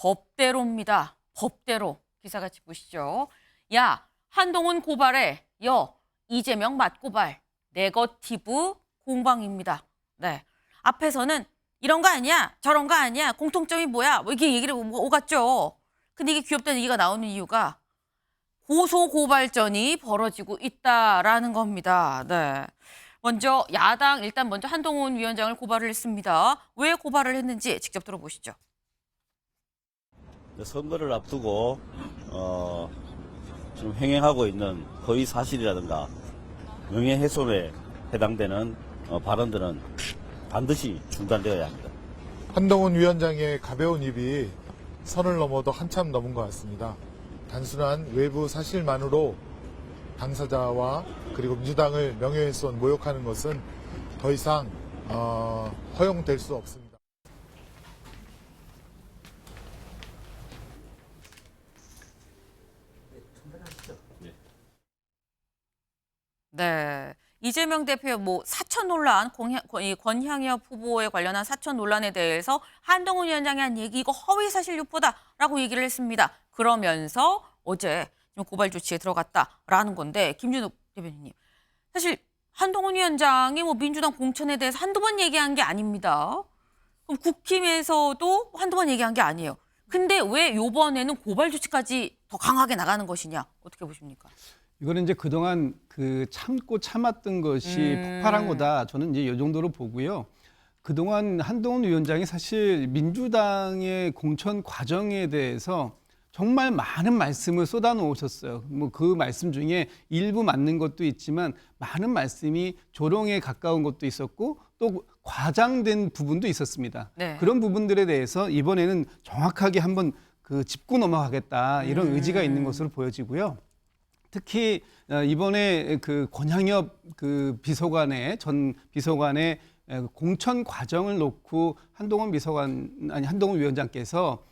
법대로입니다. 법대로. 기사 같이 보시죠. 야, 한동훈 고발해. 이재명 맞고발. 네거티브 공방입니다. 네. 앞에서는 이런 거 아니야? 저런 거 아니야? 공통점이 뭐야? 뭐 이렇게 얘기를 오갔죠. 근데 이게 귀엽다는 얘기가 나오는 이유가 고소고발전이 벌어지고 있다라는 겁니다. 네. 먼저 야당 일단 먼저 한동훈 위원장을 고발을 했습니다. 왜 고발을 했는지 직접 들어보시죠. 선거를 앞두고 지금 횡행하고 있는 허위 사실이라든가 명예훼손에 해당되는 발언들은 반드시 중단되어야 합니다. 한동훈 위원장의 가벼운 입이 선을 넘어도 한참 넘은 것 같습니다. 단순한 외부 사실만으로 당사자와 그리고 민주당을 명예훼손 모욕하는 것은 더 이상 허용될 수 없습니다. 네. 이재명 대표의 사천 논란, 권향엽 후보에 관련한 사천 논란에 대해서 한동훈 위원장이 한 얘기 이거 허위 사실 유포다라고 얘기를 했습니다. 그러면서 어제 고발 조치에 들어갔다라는 건데 김준욱 대변인님. 사실 한동훈 위원장이 민주당 공천에 대해서 한두 번 얘기한 게 아닙니다. 그럼 국힘에서도 한두 번 얘기한 게 아니에요. 근데 왜 이번에는 고발 조치까지 더 강하게 나가는 것이냐? 어떻게 보십니까? 이거는 이제 그동안 참고 참았던 것이 폭발한 거다. 저는 이제 이 정도로 보고요. 그동안 한동훈 위원장이 사실 민주당의 공천 과정에 대해서 정말 많은 말씀을 쏟아놓으셨어요. 그 말씀 중에 일부 맞는 것도 있지만 많은 말씀이 조롱에 가까운 것도 있었고 또 과장된 부분도 있었습니다. 네. 그런 부분들에 대해서 이번에는 정확하게 한번 짚고 넘어가겠다 이런 의지가 있는 것으로 보여지고요. 특히 이번에 권향엽 비서관의 전 비서관의 공천 과정을 놓고 한동훈 위원장께서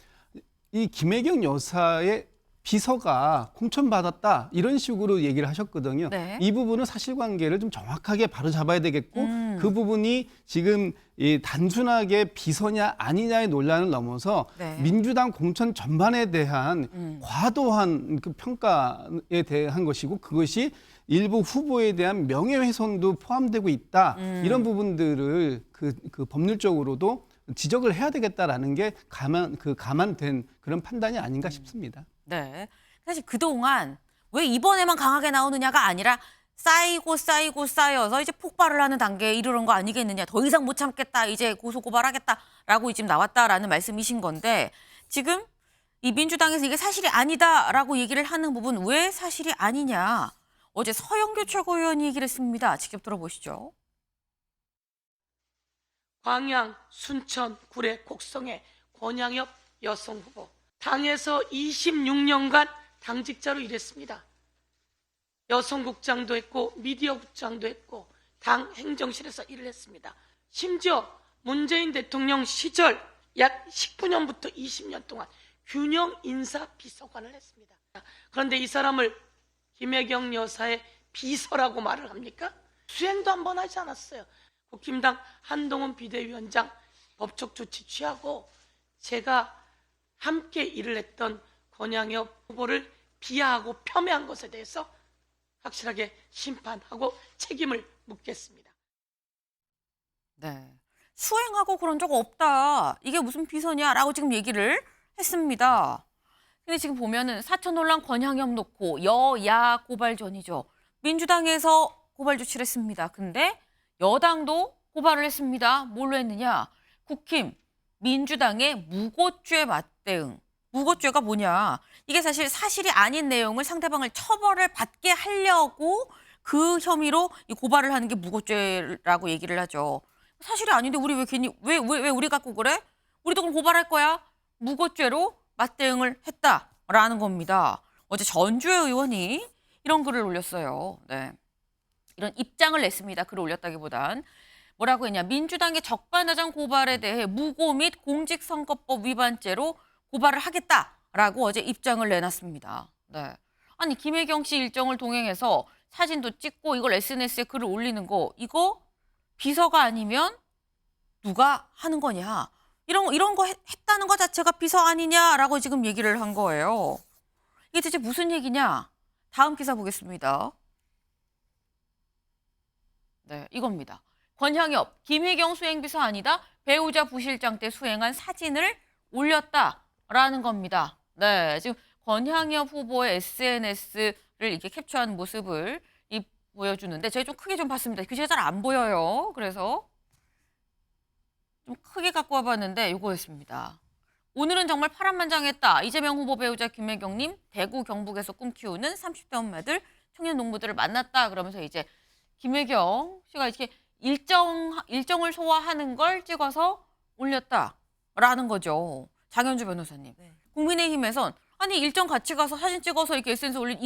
이 김혜경 여사의 비서가 공천받았다 이런 식으로 얘기를 하셨거든요. 네. 이 부분은 사실관계를 좀 정확하게 바로잡아야 되겠고 그 부분이 지금 단순하게 비서냐 아니냐의 논란을 넘어서 네. 민주당 공천 전반에 대한 과도한 평가에 대한 것이고 그것이 일부 후보에 대한 명예훼손도 포함되고 있다. 이런 부분들을 그 법률적으로도 지적을 해야 되겠다라는 게 감안된 그런 판단이 아닌가 싶습니다. 네. 사실 그동안 왜 이번에만 강하게 나오느냐가 아니라 쌓여서 이제 폭발을 하는 단계에 이르는 거 아니겠느냐. 더 이상 못 참겠다. 이제 고소고발하겠다라고 지금 나왔다라는 말씀이신 건데 지금 이 민주당에서 이게 사실이 아니다라고 얘기를 하는 부분 왜 사실이 아니냐. 어제 서영교 최고위원이 얘기를 했습니다. 직접 들어보시죠. 광양, 순천, 구례, 곡성의 권향엽 여성 후보. 당에서 26년간 당직자로 일했습니다. 여성국장도 했고 미디어국장도 했고 당 행정실에서 일을 했습니다. 심지어 문재인 대통령 시절 약 19년부터 20년 동안 균형 인사 비서관을 했습니다. 그런데 이 사람을 김혜경 여사의 비서라고 말을 합니까? 수행도 한 번 하지 않았어요. 국힘당 한동훈 비대위원장 법적 조치 취하고 제가 함께 일을 했던 권향엽 후보를 비하하고 폄훼한 것에 대해서 확실하게 심판하고 책임을 묻겠습니다. 네. 수행하고 그런 적 없다. 이게 무슨 비서냐라고 지금 얘기를 했습니다. 근데 지금 보면은 사천 논란 권향엽 놓고 여야 고발전이죠. 민주당에서 고발 조치를 했습니다. 근데 여당도 고발을 했습니다. 뭘로 했느냐? 국힘, 민주당의 무고죄 맞대응. 무고죄가 뭐냐? 이게 사실이 아닌 내용을 상대방을 처벌을 받게 하려고 그 혐의로 이 고발을 하는 게 무고죄라고 얘기를 하죠. 사실이 아닌데 우리 왜 괜히 왜 우리 갖고 그래? 우리도 그럼 고발할 거야. 무고죄로 맞대응을 했다라는 겁니다. 어제 전주의 의원이 이런 글을 올렸어요. 네. 이런 입장을 냈습니다. 글을 올렸다기보단 뭐라고 했냐. 민주당의 적반하장 고발에 대해 무고 및 공직선거법 위반죄로 고발을 하겠다라고 어제 입장을 내놨습니다. 네. 아니 김혜경 씨 일정을 동행해서 사진도 찍고 이걸 SNS에 글을 올리는 거 이거 비서가 아니면 누가 하는 거냐. 이런 거 했다는 것 자체가 비서 아니냐라고 지금 얘기를 한 거예요. 이게 대체 무슨 얘기냐? 다음 기사 보겠습니다. 네, 이겁니다. 권향엽, 김혜경 수행비서 아니다. 배우자 부실장 때 수행한 사진을 올렸다라는 겁니다. 네, 지금 권향엽 후보의 SNS를 이렇게 캡처한 모습을 보여주는데 제가 좀 크게 좀 봤습니다. 글씨가 잘 안 보여요. 그래서 좀 크게 갖고 와봤는데 이거였습니다. 오늘은 정말 파란만장했다. 이재명 후보 배우자 김혜경님 대구 경북에서 꿈 키우는 30대 엄마들 청년 농부들을 만났다. 그러면서 이제 김혜경 씨가 이렇게 일정을 소화하는 걸 찍어서 올렸다라는 거죠. 장현주 변호사님. 네. 국민의힘에선 아니 일정 같이 가서 사진 찍어서 이렇게 SNS에 올린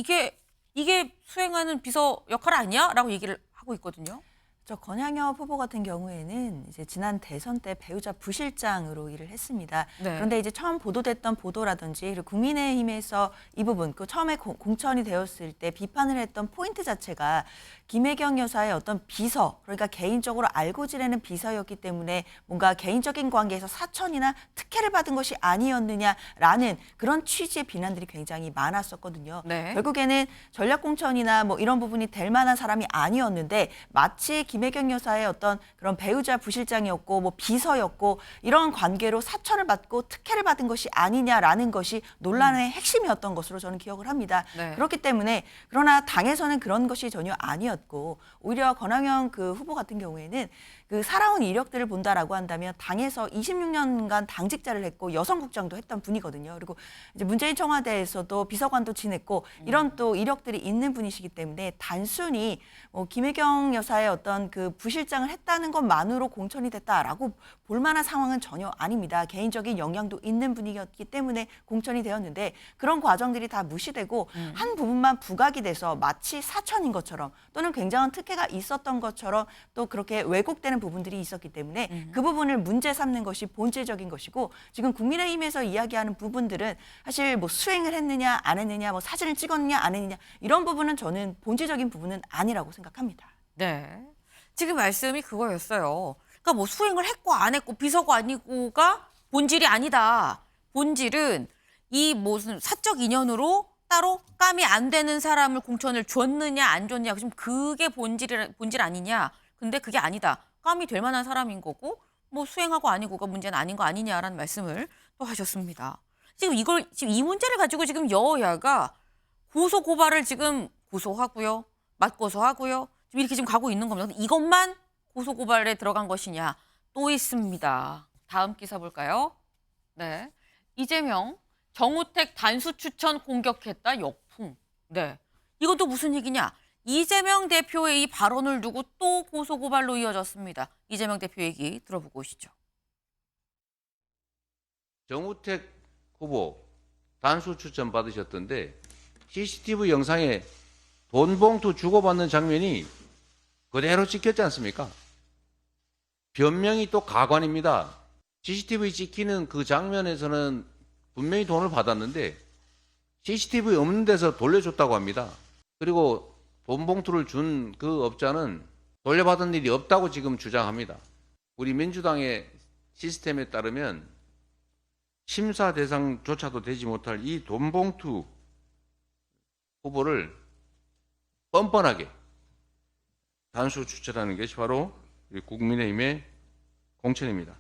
이게 수행하는 비서 역할 아니야? 라고 얘기를 하고 있거든요. 저 권향엽 후보 같은 경우에는 이제 지난 대선 때 배우자 부실장으로 일을 했습니다. 네. 그런데 이제 처음 보도됐던 보도라든지 그리고 국민의힘에서 이 부분, 그 처음에 공천이 되었을 때 비판을 했던 포인트 자체가 김혜경 여사의 어떤 비서, 그러니까 개인적으로 알고 지내는 비서였기 때문에 뭔가 개인적인 관계에서 사천이나 특혜를 받은 것이 아니었느냐라는 그런 취지의 비난들이 굉장히 많았었거든요. 네. 결국에는 전략공천이나 뭐 이런 부분이 될 만한 사람이 아니었는데 마치 김혜경 여사의 어떤 그런 배우자 부실장이었고 뭐 비서였고 이런 관계로 사천을 받고 특혜를 받은 것이 아니냐라는 것이 논란의 핵심이었던 것으로 저는 기억을 합니다. 네. 그렇기 때문에 그러나 당에서는 그런 것이 전혀 아니었고 오히려 권한영 그 후보 같은 경우에는 그 살아온 이력들을 본다라고 한다면 당에서 26년간 당직자를 했고 여성국장도 했던 분이거든요. 그리고 이제 문재인 청와대에서도 비서관도 지냈고 이런 또 이력들이 있는 분이시기 때문에 단순히 김혜경 여사의 어떤 그 부실장을 했다는 것만으로 공천이 됐다라고 볼 만한 상황은 전혀 아닙니다. 개인적인 영향도 있는 분이었기 때문에 공천이 되었는데 그런 과정들이 다 무시되고 한 부분만 부각이 돼서 마치 사천인 것처럼 또는 굉장한 특혜가 있었던 것처럼 또 그렇게 왜곡되는 부분들이 있었기 때문에 그 부분을 문제 삼는 것이 본질적인 것이고 지금 국민의힘에서 이야기하는 부분들은 사실 뭐 수행을 했느냐 안 했느냐 뭐 사진을 찍었느냐 안 했느냐 이런 부분은 저는 본질적인 부분은 아니라고 생각합니다. 네. 지금 말씀이 그거였어요. 그러니까 뭐 수행을 했고 안 했고 비서가 아니고가 본질이 아니다. 본질은 이 무슨 사적 인연으로 따로 감이 안 되는 사람을 공천을 줬느냐 안 줬느냐. 지금 그게 본질 아니냐. 근데 그게 아니다. 감이 될 만한 사람인 거고 뭐 수행하고 아니고가 문제는 아닌 거 아니냐라는 말씀을 또 하셨습니다. 지금 이 문제를 가지고 지금 여야가 고소 고발을 지금 고소하고요. 맞고소하고요. 지금 이렇게 지금 가고 있는 겁니다. 이것만 고소 고발에 들어간 것이냐 또 있습니다. 다음 기사 볼까요? 네. 이재명 정우택 단수 추천 공격했다 역풍. 네. 이것도 무슨 얘기냐? 이재명 대표의 이 발언을 두고 또 고소 고발로 이어졌습니다. 이재명 대표 얘기 들어보고 오시죠. 정우택 후보 단수 추천 받으셨던데 CCTV 영상에 돈 봉투 주고받는 장면이 그대로 찍혔지 않습니까? 변명이 또 가관입니다. CCTV 찍히는 그 장면에서는 분명히 돈을 받았는데 CCTV 없는 데서 돌려줬다고 합니다. 그리고 돈 봉투를 준 그 업자는 돌려받은 일이 없다고 지금 주장합니다. 우리 민주당의 시스템에 따르면 심사 대상조차도 되지 못할 이 돈 봉투 후보를 뻔뻔하게 단수 추천하는 것이 바로 우리 국민의힘의 공천입니다.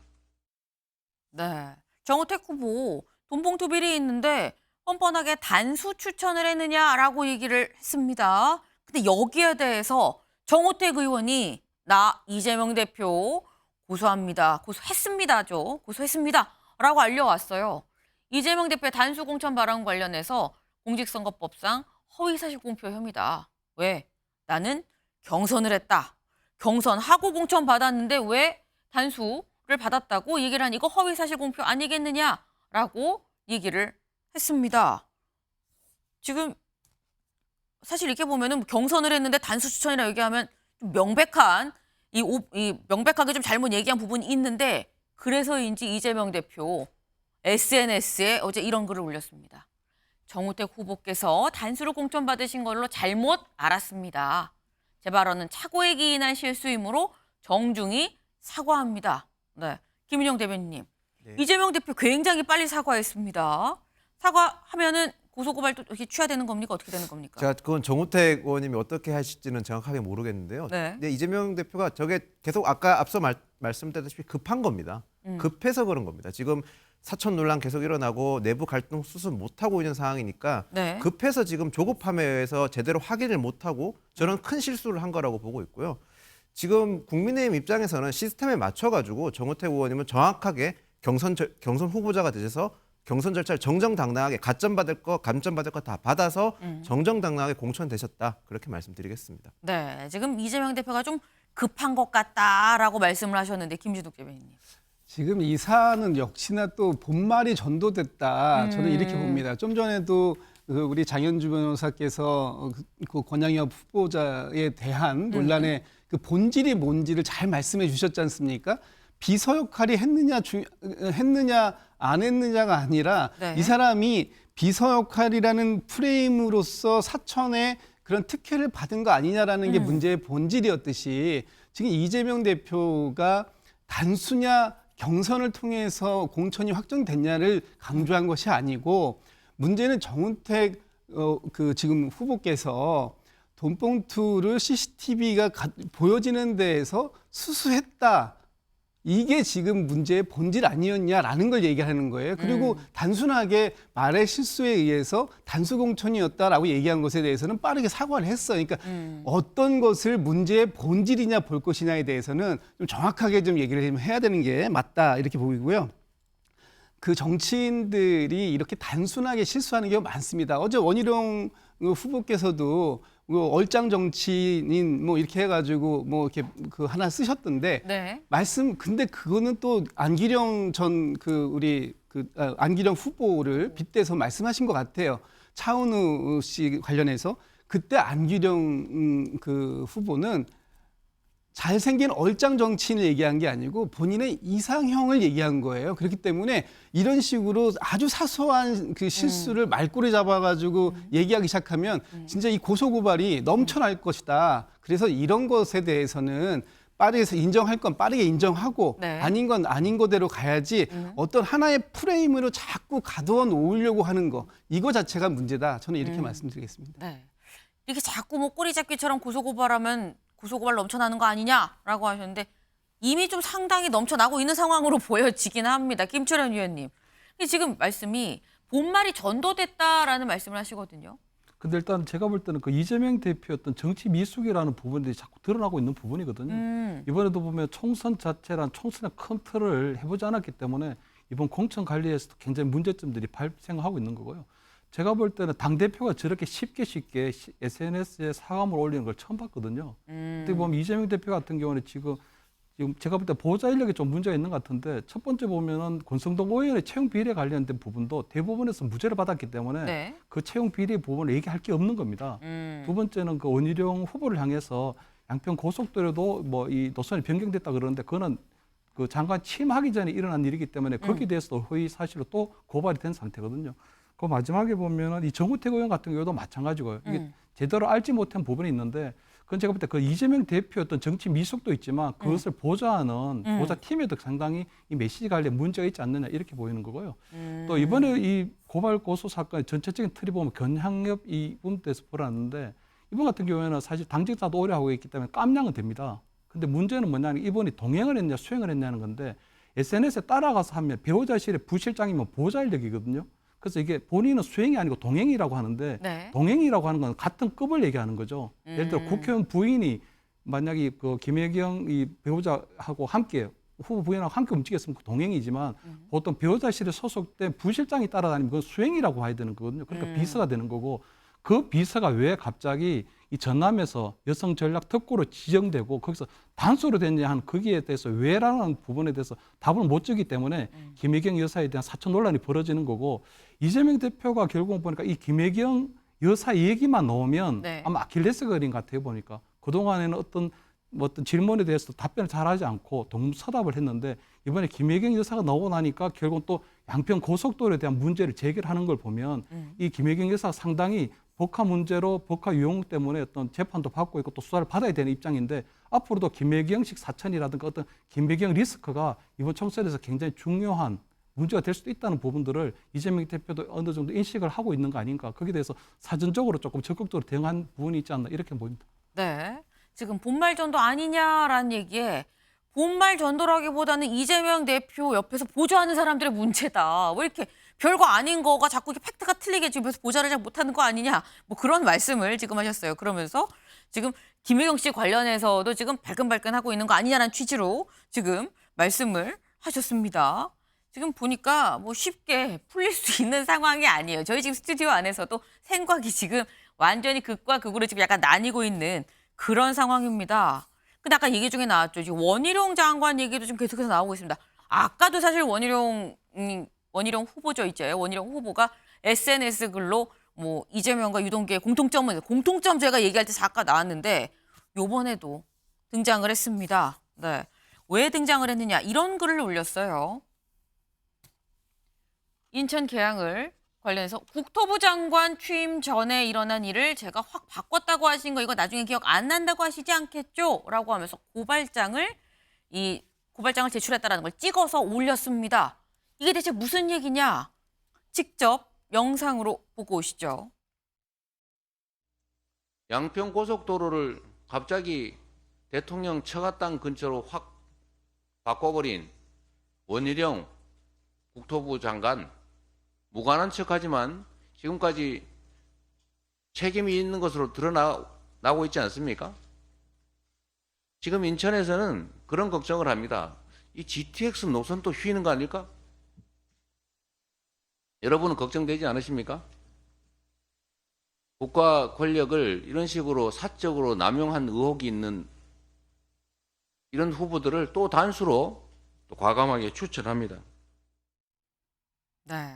네. 정우택 후보 돈봉투 비리 있는데 뻔뻔하게 단수 추천을 했느냐라고 얘기를 했습니다. 근데 여기에 대해서 정우택 의원이 나 이재명 대표 고소합니다. 고소했습니다죠. 고소했습니다라고 알려왔어요. 이재명 대표의 단수 공천 발언 관련해서 공직선거법상 허위사실 공표 혐의다. 왜? 나는 경선을 했다. 경선하고 공천 받았는데 왜 단수를 받았다고 얘기를 하니 이거 허위사실 공표 아니겠느냐라고 얘기를 했습니다. 지금 사실 이렇게 보면은 경선을 했는데 단수 추천이라 얘기하면 좀 명백한 명백하게 좀 잘못 얘기한 부분이 있는데 그래서인지 이재명 대표 SNS에 어제 이런 글을 올렸습니다. 정우택 후보께서 단수를 공천받으신 걸로 잘못 알았습니다. 제 발언은 착오에 기인한 실수이므로 정중히 사과합니다. 네, 김은영 대변인님. 네. 이재명 대표 굉장히 빨리 사과했습니다. 사과하면은 고소고발도 이렇게 취하되는 겁니까? 어떻게 되는 겁니까? 자, 그건 정우택 의원님이 어떻게 하실지는 정확하게 모르겠는데요. 네. 근데 이재명 대표가 저게 계속 아까 앞서 말씀드렸다시피 급한 겁니다. 급해서 그런 겁니다. 지금 사천 논란 계속 일어나고 내부 갈등 수습 못하고 있는 상황이니까 네. 급해서 지금 조급함에 의해서 제대로 확인을 못하고 저는 큰 실수를 한 거라고 보고 있고요. 지금 국민의힘 입장에서는 시스템에 맞춰가지고 정우택 의원님은 정확하게 경선 후보자가 되셔서 경선 절차를 정정당당하게 가점받을 거, 감점받을 거 다 받아서 정정당당하게 공천되셨다. 그렇게 말씀드리겠습니다. 네, 지금 이재명 대표가 좀 급한 것 같다라고 말씀을 하셨는데 김진욱 대변인님. 지금 이 사안은 역시나 또 본말이 전도됐다. 저는 이렇게 봅니다. 좀 전에도 우리 장현주 변호사께서 그 권양엽 후보자에 대한 논란의 그 본질이 뭔지를 잘 말씀해 주셨지 않습니까? 비서 역할이 했느냐 안 했느냐가 아니라 네. 이 사람이 비서 역할이라는 프레임으로서 사천의 그런 특혜를 받은 거 아니냐라는 게 문제의 본질이었듯이 지금 이재명 대표가 단수냐 경선을 통해서 공천이 확정됐냐를 강조한 것이 아니고 문제는 정우택 그 지금 후보께서 돈봉투를 CCTV가 보여지는 데에서 수수했다. 이게 지금 문제의 본질 아니었냐라는 걸 얘기하는 거예요. 그리고 단순하게 말의 실수에 의해서 단수 공천이었다라고 얘기한 것에 대해서는 빠르게 사과를 했어요. 그러니까 어떤 것을 문제의 본질이냐 볼 것이냐에 대해서는 좀 정확하게 좀 얘기를 해야 되는 게 맞다 이렇게 보이고요. 그 정치인들이 이렇게 단순하게 실수하는 경우가 많습니다. 어제 원희룡 후보께서도 얼짱 정치인 뭐 이렇게 해가지고 뭐 이렇게 그 하나 쓰셨던데 네. 근데 그거는 또 안기령 전 안기령 후보를 빗대서 말씀하신 것 같아요. 차은우 씨 관련해서 그때 안기령 그 후보는 잘생긴 얼짱 정치인을 얘기한 게 아니고 본인의 이상형을 얘기한 거예요. 그렇기 때문에 이런 식으로 아주 사소한 그 실수를 말꼬리 잡아가지고 얘기하기 시작하면 진짜 이 고소고발이 넘쳐날 것이다. 그래서 이런 것에 대해서는 빠르게 인정할 건 빠르게 인정하고 네. 아닌 건 아닌 거대로 가야지 어떤 하나의 프레임으로 자꾸 가두어 놓으려고 하는 거 이거 자체가 문제다. 저는 이렇게 말씀드리겠습니다. 네. 이렇게 자꾸 뭐 꼬리잡기처럼 고소고발하면 고소고발 넘쳐나는 거 아니냐라고 하셨는데 이미 좀 상당히 넘쳐나고 있는 상황으로 보여지긴 합니다. 김철현 위원님. 근데 지금 말씀이 본말이 전도됐다라는 말씀을 하시거든요. 근데 일단 제가 볼 때는 그 이재명 대표의 어떤 정치 미숙이라는 부분들이 자꾸 드러나고 있는 부분이거든요. 이번에도 보면 총선 자체란 총선의 큰 틀을 해보지 않았기 때문에 이번 공천 관리에서도 굉장히 문제점들이 발생하고 있는 거고요. 제가 볼 때는 당대표가 저렇게 쉽게 SNS에 사과문을 올리는 걸 처음 봤거든요. 어떻게 보면 이재명 대표 같은 경우는 지금 제가 볼 때 보좌 인력에 좀 문제가 있는 것 같은데 첫 번째 보면은 권성동 의원의 채용 비리에 관련된 부분도 대법원에서 무죄를 받았기 때문에 네. 그 채용 비리 부분을 얘기할 게 없는 겁니다. 두 번째는 그 원희룡 후보를 향해서 양평 고속도로도 뭐 이 노선이 변경됐다 그러는데 그거는 그 장관 취임하기 전에 일어난 일이기 때문에 거기에 대해서도 허위 사실로 또 고발이 된 상태거든요. 그 마지막에 보면은 이 정우택 의원 같은 경우도 마찬가지고요. 이게 제대로 알지 못한 부분이 있는데 그건 제가 볼 때 그 이재명 대표 어떤 정치 미숙도 있지만 그것을 보좌하는 보좌팀에도 상당히 이 메시지 관리에 문제가 있지 않느냐 이렇게 보이는 거고요. 또 이번에 이 고발 고소 사건의 전체적인 틀이 보면 견향엽 이 부분에서 벌어났는데 이번 같은 경우에는 사실 당직자도 오래 하고 있기 때문에 깜냥은 됩니다. 근데 문제는 뭐냐면 이번이 동행을 했냐 수행을 했냐는 건데 SNS에 따라가서 하면 배우자실의 부실장이면 보좌 인력이거든요. 그래서 이게 본인은 수행이 아니고 동행이라고 하는데 네. 동행이라고 하는 건 같은 급을 얘기하는 거죠. 예를 들어 국회의원 부인이 만약에 그 김혜경 이 배우자하고 함께 후보 부인하고 함께 움직였으면 그 동행이지만 보통 배우자실에 소속된 부실장이 따라다니면 그건 수행이라고 봐야 되는 거거든요. 그러니까 비서가 되는 거고 그 비서가 왜 갑자기 이 전남에서 여성 전략 특구로 지정되고 거기서 단수로 됐냐 한 거기에 대해서 왜라는 부분에 대해서 답을 못 주기 때문에 김혜경 여사에 대한 사천 논란이 벌어지는 거고 이재명 대표가 결국 보니까 이 김혜경 여사 얘기만 나오면 네. 아마 아킬레스건인 것 같아요 보니까 그동안에는 어떤 질문에 대해서 답변을 잘하지 않고 동서답을 했는데 이번에 김혜경 여사가 나오고 나니까 결국 또 양평 고속도로에 대한 문제를 제기하는 걸 보면 이 김혜경 여사가 상당히 법화 문제로 법화 유용 때문에 어떤 재판도 받고 있고 또 수사를 받아야 되는 입장인데 앞으로도 김혜경식 사천이라든가 어떤 김혜경 리스크가 이번 총선에서 굉장히 중요한 문제가 될 수도 있다는 부분들을 이재명 대표도 어느 정도 인식을 하고 있는 거 아닌가. 거기에 대해서 사전적으로 조금 적극적으로 대응한 부분이 있지 않나 이렇게 보입니다. 네. 지금 본말 전도 아니냐라는 얘기에 본말 전도라기보다는 이재명 대표 옆에서 보조하는 사람들의 문제다. 왜 이렇게 별거 아닌 거가 자꾸 이렇게 팩트가 틀리게 집에서 보좌를 잘 못하는 거 아니냐. 뭐 그런 말씀을 지금 하셨어요. 그러면서 지금 김혜경 씨 관련해서도 지금 발끈발끈하고 있는 거 아니냐라는 취지로 지금 말씀을 하셨습니다. 지금 보니까 뭐 쉽게 풀릴 수 있는 상황이 아니에요. 저희 지금 스튜디오 안에서도 생각이 지금 완전히 극과 극으로 지금 약간 나뉘고 있는 그런 상황입니다. 근데 아까 얘기 중에 나왔죠. 지금 원희룡 장관 얘기도 좀 계속해서 나오고 있습니다. 아까도 사실 원희룡 후보죠, 있죠. 원희룡 후보가 SNS 글로 뭐 이재명과 유동규의 공통점 제가 얘기할 때 잠깐 나왔는데 요번에도 등장을 했습니다. 네. 왜 등장을 했느냐 이런 글을 올렸어요. 인천 계양을 관련해서 국토부 장관 취임 전에 일어난 일을 제가 확 바꿨다고 하신 거 이거 나중에 기억 안 난다고 하시지 않겠죠? 라고 하면서 고발장을 제출했다는 걸 찍어서 올렸습니다. 이게 대체 무슨 얘기냐? 직접 영상으로 보고 오시죠. 양평 고속도로를 갑자기 대통령 처가 땅 근처로 확 바꿔버린 원희룡 국토부 장관, 무관한 척하지만 지금까지 책임이 있는 것으로 드러나고 있지 않습니까? 지금 인천에서는 그런 걱정을 합니다. 이 GTX 노선 또 휘는 거 아닐까? 여러분은 걱정되지 않으십니까? 국가 권력을 이런 식으로 사적으로 남용한 의혹이 있는 이런 후보들을 또 단수로 또 과감하게 추천합니다. 네.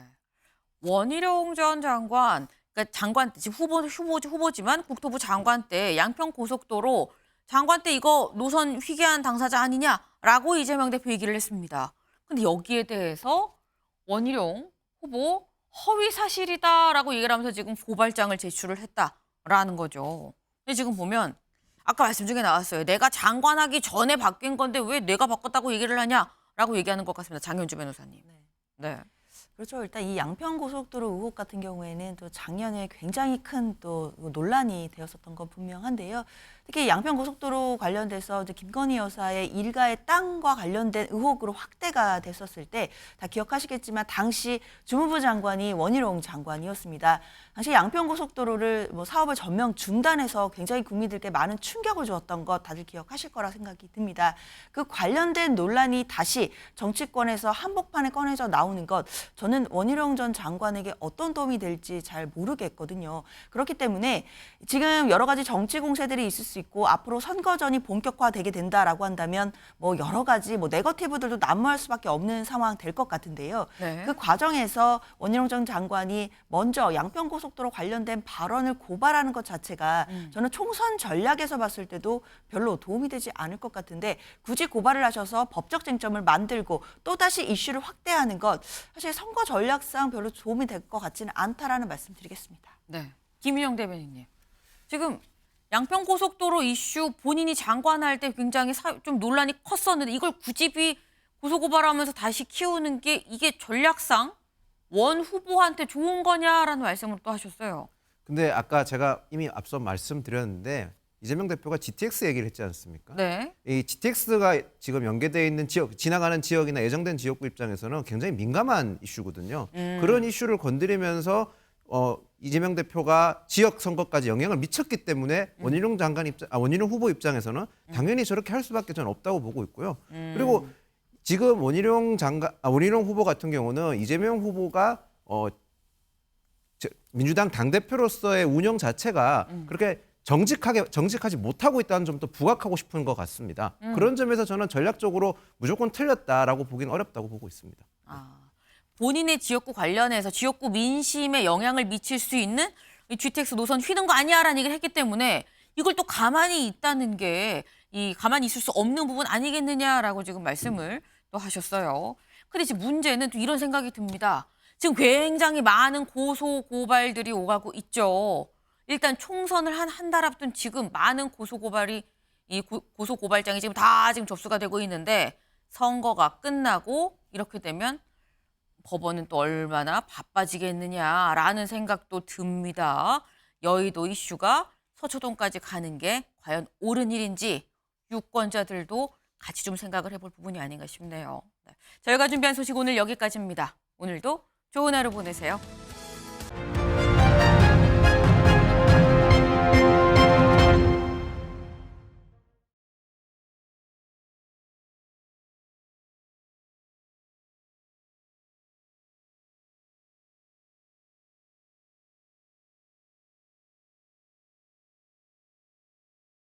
원희룡 전 장관, 그러니까 장관 지금 후보지만 국토부 장관 때 양평 고속도로 장관 때 이거 노선 휘게 한 당사자 아니냐라고 이재명 대표 얘기를 했습니다. 근데 여기에 대해서 원희룡 후보 허위 사실이다라고 얘기를 하면서 지금 고발장을 제출을 했다라는 거죠. 근데 지금 보면 아까 말씀 중에 나왔어요. 내가 장관하기 전에 바뀐 건데 왜 내가 바꿨다고 얘기를 하냐라고 얘기하는 것 같습니다. 장현주 변호사님. 네. 그렇죠. 일단 이 양평 고속도로 의혹 같은 경우에는 또 작년에 굉장히 큰 또 논란이 되었었던 건 분명한데요. 특히 양평 고속도로 관련돼서 이제 김건희 여사의 일가의 땅과 관련된 의혹으로 확대가 됐었을 때 다 기억하시겠지만 당시 주무부 장관이 원희룡 장관이었습니다. 당시 양평 고속도로를 뭐 사업을 전면 중단해서 굉장히 국민들께 많은 충격을 주었던 것 다들 기억하실 거라 생각이 듭니다. 그 관련된 논란이 다시 정치권에서 한복판에 꺼내져 나오는 것 저는 원희룡 전 장관에게 어떤 도움이 될지 잘 모르겠거든요. 그렇기 때문에 지금 여러 가지 정치 공세들이 있을 수 있고 앞으로 선거전이 본격화되게 된다라고 한다면 뭐 여러 가지 뭐 네거티브들도 난무할 수밖에 없는 상황 될 것 같은데요. 네. 그 과정에서 원희룡 전 장관이 먼저 양평고속도로 관련된 발언을 고발하는 것 자체가 저는 총선 전략에서 봤을 때도 별로 도움이 되지 않을 것 같은데 굳이 고발을 하셔서 법적 쟁점을 만들고 또다시 이슈를 확대하는 것 사실 선거 전략상 별로 도움이 될 것 같지는 않다라는 말씀 드리겠습니다. 네. 김인영 대변인님. 지금 양평고속도로 이슈 본인이 장관할 때 굉장히 좀 논란이 컸었는데 이걸 굳이 고소고발하면서 다시 키우는 게 이게 전략상 원 후보한테 좋은 거냐라는 말씀을 또 하셨어요. 근데 아까 제가 이미 앞서 말씀드렸는데 이재명 대표가 GTX 얘기를 했지 않습니까? 네. 이 GTX가 지금 연계되어 있는 지역, 지나가는 지역이나 예정된 지역구 입장에서는 굉장히 민감한 이슈거든요. 그런 이슈를 건드리면서 이재명 대표가 지역 선거까지 영향을 미쳤기 때문에 원희룡 후보 입장에서는 당연히 저렇게 할 수밖에 저는 없다고 보고 있고요. 그리고 지금 원희룡 후보 같은 경우는 이재명 후보가 민주당 당대표로서의 운영 자체가 그렇게 정직하지 못하고 있다는 점도 부각하고 싶은 것 같습니다. 그런 점에서 저는 전략적으로 무조건 틀렸다라고 보기는 어렵다고 보고 있습니다. 본인의 지역구 관련해서 지역구 민심에 영향을 미칠 수 있는 이 GTX 노선 휘는 거 아니야라는 얘기를 했기 때문에 이걸 또 가만히 있다는 게 가만히 있을 수 없는 부분 아니겠느냐라고 지금 말씀을 또 하셨어요. 근데 지금 문제는 또 이런 생각이 듭니다. 지금 굉장히 많은 고소 고발들이 오가고 있죠. 일단 총선을 한 달 앞둔 지금 많은 고소 고발장이 지금 다 접수가 되고 있는데 선거가 끝나고 이렇게 되면 법원은 또 얼마나 바빠지겠느냐라는 생각도 듭니다. 여의도 이슈가 서초동까지 가는 게 과연 옳은 일인지 유권자들도 같이 좀 생각을 해볼 부분이 아닌가 싶네요. 네. 저희가 준비한 소식 오늘 여기까지입니다. 오늘도 좋은 하루 보내세요.